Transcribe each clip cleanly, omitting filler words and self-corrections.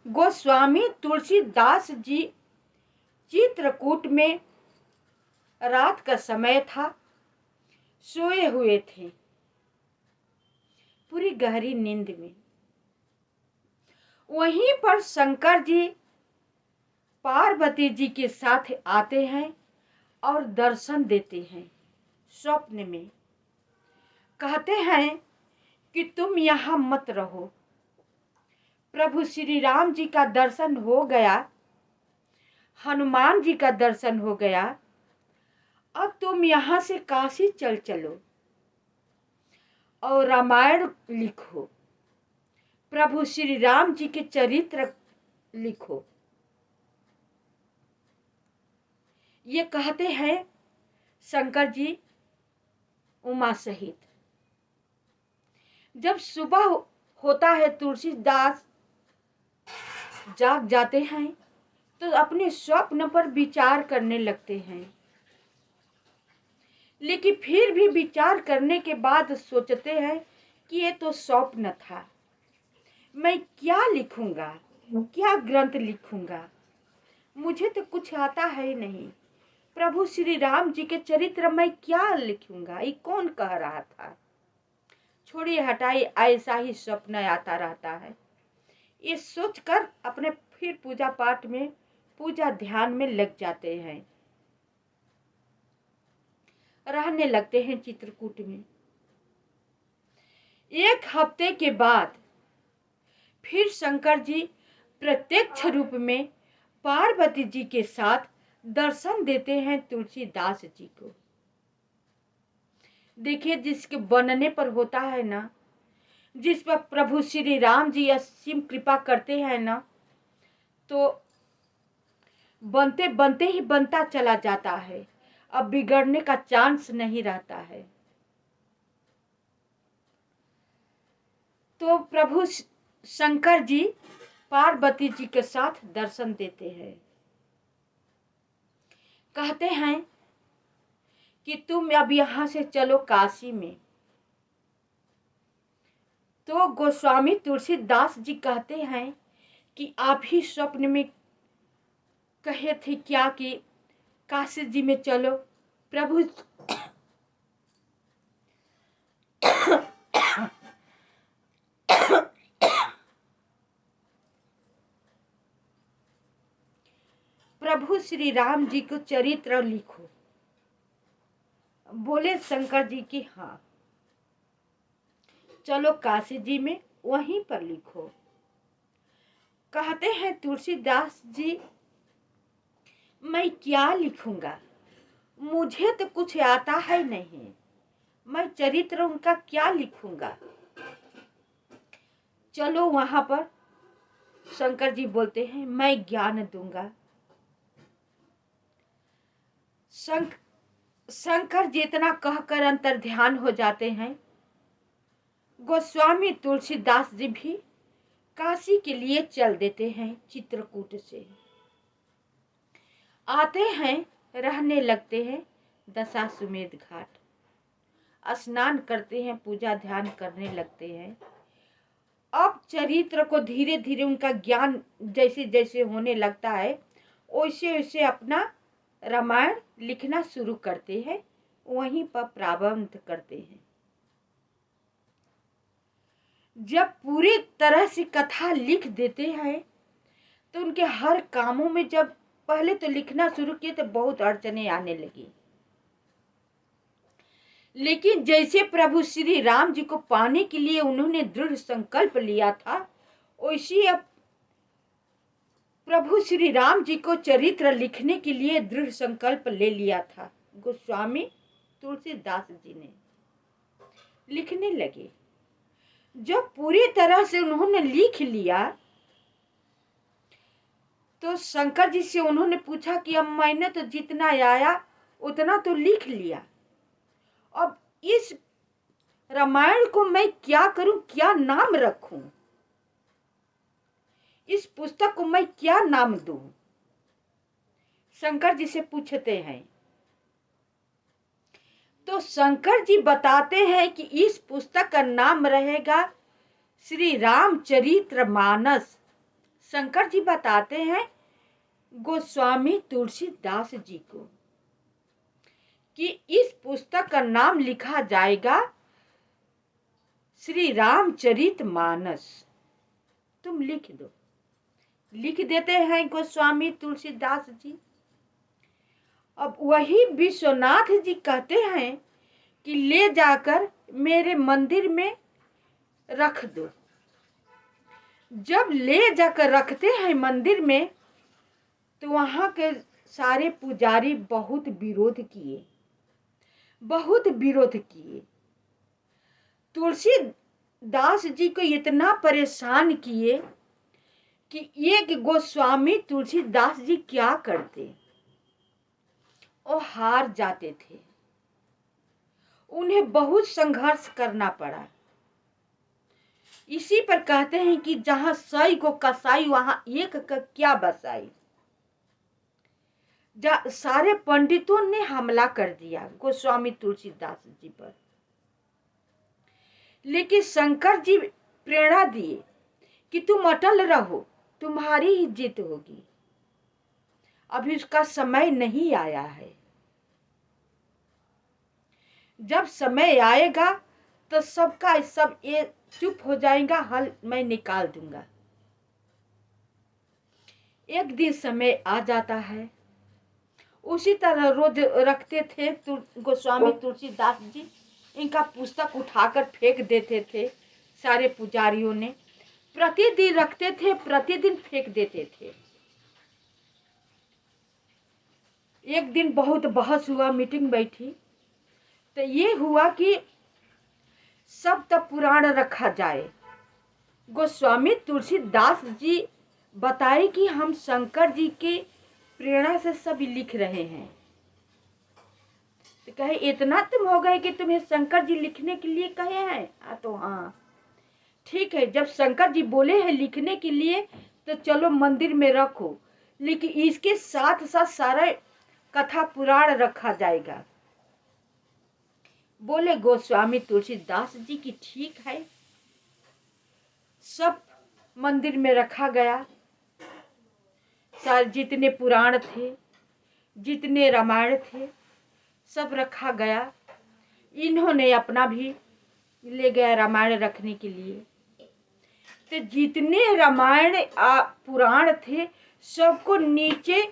गोस्वामी तुलसीदास जी चित्रकूट में रात का समय था, सोए हुए थे पूरी गहरी नींद में। वहीं पर शंकर जी पार्वती जी के साथ आते हैं और दर्शन देते हैं। स्वप्न में कहते हैं कि तुम यहाँ मत रहो, प्रभु श्री राम जी का दर्शन हो गया, हनुमान जी का दर्शन हो गया, अब तुम यहाँ से काशी चलो और रामायण लिखो, प्रभु श्री राम जी के चरित्र लिखो। ये कहते हैं शंकर जी उमा सहित। जब सुबह होता है, तुलसीदास जाग जाते हैं तो अपने स्वप्न पर विचार करने लगते हैं, लेकिन फिर भी विचार करने के बाद सोचते हैं कि ये तो स्वप्न था, मैं क्या लिखूंगा, क्या ग्रंथ लिखूंगा, मुझे तो कुछ आता है नहीं, प्रभु श्री राम जी के चरित्र मैं क्या लिखूंगा, ये कौन कह रहा था। छोड़िए हटाइए, ऐसा ही स्वप्न आता रहता है। ये सोचकर अपने फिर पूजा पाठ में, पूजा ध्यान में लग जाते हैं, रहने लगते हैं चित्रकूट में। एक हफ्ते के बाद फिर शंकर जी प्रत्यक्ष रूप में पार्वती जी के साथ दर्शन देते हैं तुलसीदास जी को। देखिए, जिसके बनने पर होता है ना, जिस पर प्रभु श्री राम जी असीम कृपा करते हैं ना, तो बनते बनते ही बनता चला जाता है, अब बिगड़ने का चांस नहीं रहता है। तो प्रभु शंकर जी पार्वती जी के साथ दर्शन देते हैं, कहते हैं कि तुम अब यहाँ से चलो काशी में। तो गोस्वामी तुलसीदास जी कहते हैं कि आप ही स्वप्न में कहे थे क्या कि काशी जी में चलो, प्रभु प्रभु श्री राम जी को चरित्र लिखो। बोले शंकर जी की हाँ, चलो काशी जी में, वहीं पर लिखो। कहते हैं तुलसीदास जी, मैं क्या लिखूंगा, मुझे तो कुछ आता है नहीं, मैं चरित्र उनका क्या लिखूंगा। चलो वहां पर। शंकर जी बोलते हैं मैं ज्ञान दूंगा। शंकर जितना कहकर अंतर ध्यान हो जाते हैं। गोस्वामी तुलसीदास जी भी काशी के लिए चल देते हैं। चित्रकूट से आते हैं, रहने लगते हैं दशाश्वमेध घाट, स्नान करते हैं, पूजा ध्यान करने लगते हैं। अब चरित्र को धीरे धीरे उनका ज्ञान जैसे जैसे होने लगता है, वैसे वैसे अपना रामायण लिखना शुरू करते हैं, वहीं पर प्रारंभ करते हैं। जब पूरी तरह से कथा लिख देते हैं तो उनके हर कामों में, जब पहले तो लिखना शुरू किए तो बहुत अड़चने आने लगी, लेकिन जैसे प्रभु श्री राम जी को पाने के लिए उन्होंने दृढ़ संकल्प लिया था, वैसे अब प्रभु श्री राम जी को चरित्र लिखने के लिए दृढ़ संकल्प ले लिया था। गोस्वामी तुलसीदास जी ने लिखने लगे। जब पूरी तरह से उन्होंने लिख लिया तो शंकर जी से उन्होंने पूछा कि अब मैंने तो जितना आया उतना तो लिख लिया, अब इस रामायण को मैं क्या करूं, क्या नाम रखूं, इस पुस्तक को मैं क्या नाम दूं। शंकर जी से पूछते हैं तो शंकर जी बताते हैं कि इस पुस्तक का नाम रहेगा श्री रामचरित्र मानस शंकर जी बताते हैं गोस्वामी तुलसीदास जी को कि इस पुस्तक का नाम लिखा जाएगा श्री रामचरितमानस। तुम लिख दो। लिख देते हैं गोस्वामी तुलसीदास जी। अब वही विश्वनाथ जी कहते हैं कि ले जाकर मेरे मंदिर में रख दो। जब ले जाकर रखते हैं मंदिर में तो वहां के सारे पुजारी बहुत विरोध किए, बहुत विरोध किए। तुलसीदास जी को इतना परेशान किए कि एक गोस्वामी तुलसीदास जी क्या करते, वो हार जाते थे। उन्हें बहुत संघर्ष करना पड़ा। इसी पर कहते हैं कि जहां सई को कसाई वहां एक का क्या बसाई। सारे पंडितों ने हमला कर दिया गोस्वामी तुलसीदास जी पर, लेकिन शंकर जी प्रेरणा दिए कि तुम अटल रहो, तुम्हारी ही जीत होगी। अभी उसका समय नहीं आया है। जब समय आएगा तो सबका सब ये चुप हो जाएगा, हल मैं निकाल दूंगा। एक दिन समय आ जाता है। उसी तरह रोज रखते थे गोस्वामी तुलसीदास जी। इनका पुस्तक उठाकर फेंक देते थे सारे पुजारियों ने। प्रतिदिन रखते थे, प्रतिदिन फेंक देते थे। एक दिन बहुत बहस हुआ, मीटिंग बैठी तो ये हुआ कि सब तब पुराण रखा जाए। गोस्वामी तुलसीदास जी बताए कि हम शंकर जी के प्रेरणा से सब लिख रहे हैं। तो कहे इतना तुम हो गए कि तुम्हें शंकर जी लिखने के लिए कहे हैं? तो हाँ ठीक है, जब शंकर जी बोले हैं लिखने के लिए तो चलो मंदिर में रखो, लेकिन इसके साथ साथ सारा कथा पुराण रखा जाएगा। बोले गोस्वामी तुलसीदास जी की ठीक है। सब मंदिर में रखा गया। सारे जितने पुराण थे, जितने रामायण थे, सब रखा गया। इन्होंने अपना भी ले गया रामायण रखने के लिए। तो जितने रामायण पुराण थे सबको नीचे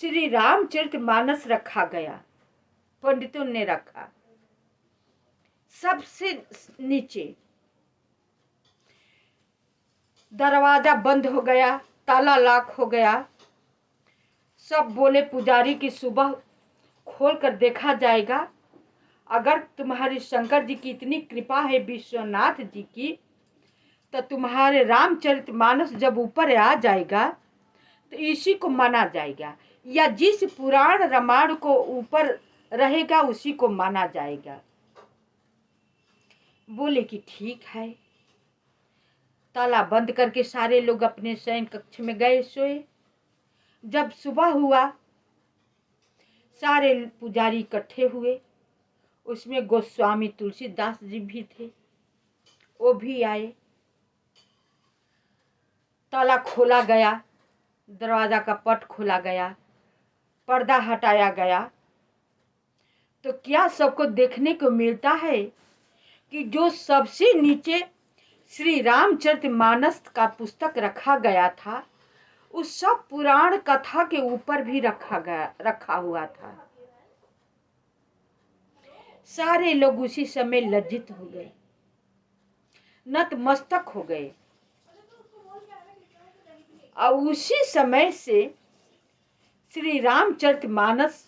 श्री रामचरितमानस रखा गया। पंडितों ने रखा सबसे नीचे। दरवाजा बंद हो गया, ताला लॉक हो गया। सब बोले पुजारी की सुबह खोल कर देखा जाएगा। अगर तुम्हारे शंकर जी की इतनी कृपा है विश्वनाथ जी की, तो तुम्हारे रामचरितमानस जब ऊपर आ जाएगा तो इसी को माना जाएगा, या जिस पुराण रामायण को ऊपर रहेगा उसी को माना जाएगा। बोले कि ठीक है। ताला बंद करके सारे लोग अपने शयन कक्ष में गए, सोए। जब सुबह हुआ सारे पुजारी इकट्ठे हुए। उसमें गोस्वामी तुलसीदास जी भी थे, वो भी आए। ताला खोला गया, दरवाजा का पट खोला गया, पर्दा हटाया गया। तो क्या सबको देखने को मिलता है कि जो सबसे नीचे श्री रामचरितमानस का पुस्तक रखा गया था, उस सब पुराण कथा के ऊपर भी रखा हुआ था। सारे लोग उसी समय लज्जित हो गए, नतमस्तक हो गए। और उसी समय से श्री रामचरितमानस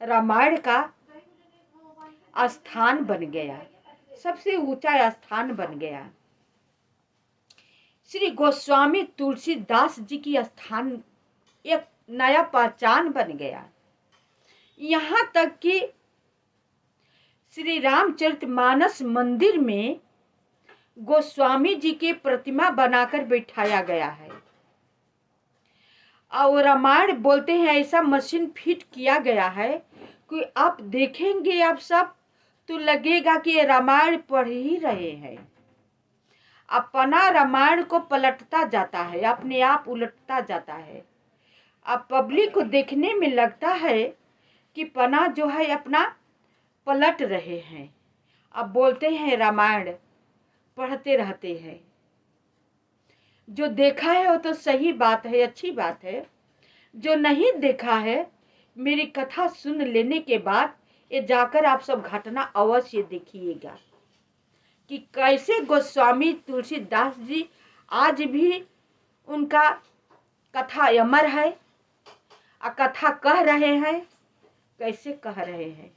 रामायण का स्थान बन गया, सबसे ऊंचा स्थान बन गया। श्री गोस्वामी तुलसीदास जी की स्थान एक नया पहचान बन गया। यहाँ तक कि श्री रामचरितमानस मंदिर में गोस्वामी जी की प्रतिमा बनाकर बैठाया गया है। और रामायण बोलते हैं ऐसा मशीन फिट किया गया है कि आप देखेंगे आप सब तो लगेगा कि रामायण पढ़ ही रहे हैं। अब पन्ना रामायण को पलटता जाता है, अपने आप उलटता जाता है। अब पब्लिक को देखने में लगता है कि पन्ना जो है अपना पलट रहे हैं। अब बोलते हैं रामायण पढ़ते रहते हैं। जो देखा है वो तो सही बात है, अच्छी बात है। जो नहीं देखा है, मेरी कथा सुन लेने के बाद ये जाकर आप सब घटना अवश्य देखिएगा कि कैसे गोस्वामी तुलसीदास जी आज भी उनका कथा अमर है और कथा कह रहे हैं। कैसे कह रहे हैं,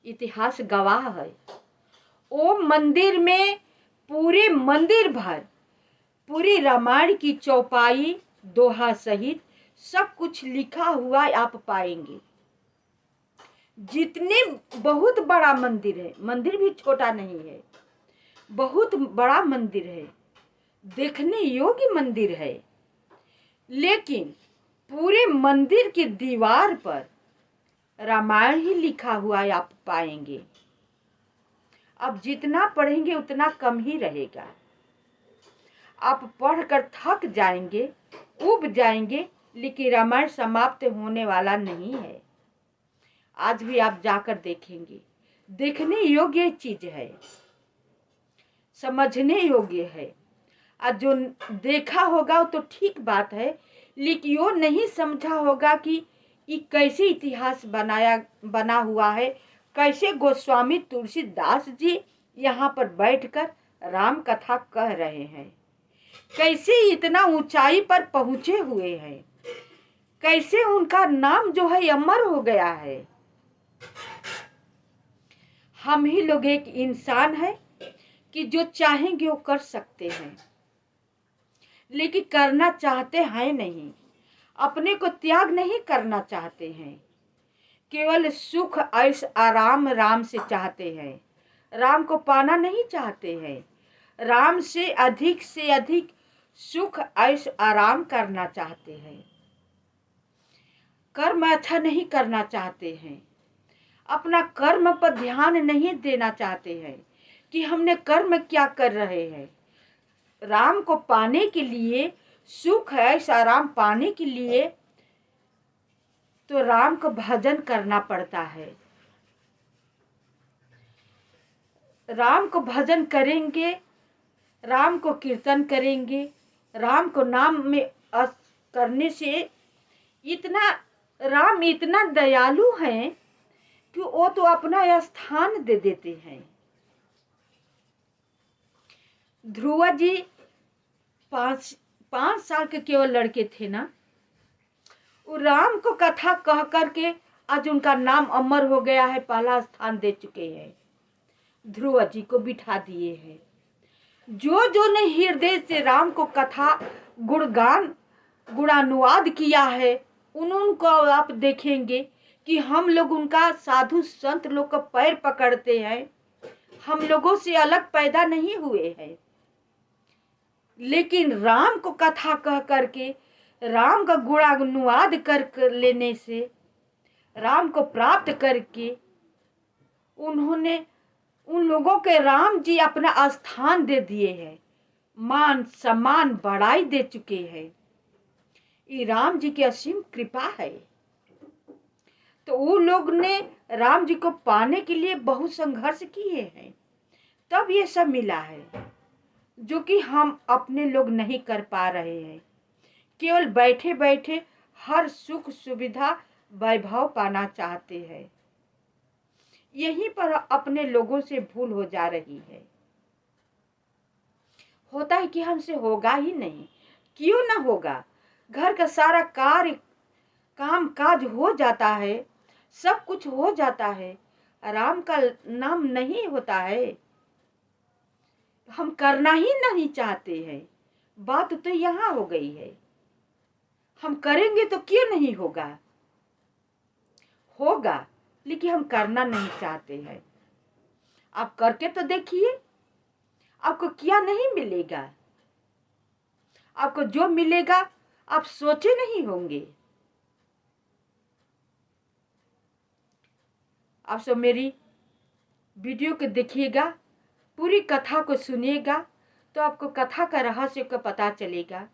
इतिहास गवाह है। ओ मंदिर में पूरे मंदिर भर पूरी रामायण की चौपाई दोहा सहित सब कुछ लिखा हुआ आप पाएंगे। जितने बहुत बड़ा मंदिर है, मंदिर भी छोटा नहीं है, बहुत बड़ा मंदिर है, देखने योग्य मंदिर है। लेकिन पूरे मंदिर की दीवार पर रामायण ही लिखा हुआ आप पाएंगे। अब जितना पढ़ेंगे उतना कम ही रहेगा। आप पढ़कर थक जाएंगे, उब जाएंगे, लेकिन रामायण समाप्त होने वाला नहीं है। आज भी आप जाकर देखेंगे, देखने योग्य चीज है, समझने योग्य है। और जो देखा होगा वो तो ठीक बात है, लेकिन वो नहीं समझा होगा कि ये कैसे इतिहास बना हुआ है, कैसे गोस्वामी तुलसीदास जी यहाँ पर बैठकर राम कथा कह रहे हैं, कैसे इतना ऊंचाई पर पहुंचे हुए हैं, कैसे उनका नाम जो है अमर हो गया है। हम ही लोग एक इंसान है कि जो चाहेंगे वो कर सकते हैं, लेकिन करना चाहते हैं नहीं, अपने को त्याग नहीं करना चाहते हैं। केवल सुख ऐश आराम राम से चाहते हैं, राम को पाना नहीं चाहते हैं। राम से अधिक सुख ऐश आराम करना चाहते हैं। कर्म अच्छा नहीं करना चाहते हैं, अपना कर्म पर ध्यान नहीं देना चाहते हैं कि हमने कर्म क्या कर रहे हैं। राम को पाने के लिए, सुख ऐश आराम पाने के लिए तो राम को भजन करना पड़ता है। राम को भजन करेंगे, राम को कीर्तन करेंगे, राम को नाम में करने से इतना राम इतना दयालु हैं कि वो तो अपना स्थान दे देते हैं। ध्रुव जी 5 साल के केवल लड़के थे ना, वो राम को कथा कह करके आज उनका नाम अमर हो गया है, पहला स्थान दे चुके हैं। ध्रुव जी को बिठा दिए हैं। जो जो ने हृदय से राम को कथा गुणानुवाद किया है, उनको आप देखेंगे कि हम लोग उनका साधु संत लोग का पैर पकड़ते हैं। हम लोगों से अलग पैदा नहीं हुए हैं, लेकिन राम को कथा कह करके, राम का गुणानुवाद कर लेने से, राम को प्राप्त करके उन्होंने उन लोगों के राम जी अपना स्थान दे दिए हैं, मान सम्मान बढ़ाई दे चुके हैं। ये राम जी की असीम कृपा है। तो वो लोग ने राम जी को पाने के लिए बहुत संघर्ष किए हैं, तब ये सब मिला है, जो कि हम अपने लोग नहीं कर पा रहे हैं। केवल बैठे बैठे हर सुख सुविधा वैभव पाना चाहते हैं। यहीं पर अपने लोगों से भूल हो जा रही है। होता है कि हमसे होगा ही नहीं, क्यों ना होगा। घर का सारा काम काज हो जाता है, सब कुछ हो जाता है, राम का नाम नहीं होता है। हम करना ही नहीं चाहते हैं। बात तो यहाँ हो गई है। हम करेंगे तो क्यों नहीं होगा, होगा, लेकिन हम करना नहीं चाहते हैं। आप करके तो देखिए, आपको क्या नहीं मिलेगा। आपको जो मिलेगा आप सोचे नहीं होंगे। आप सब मेरी वीडियो को देखिएगा, पूरी कथा को सुनिएगा तो आपको कथा का रहस्य का पता चलेगा।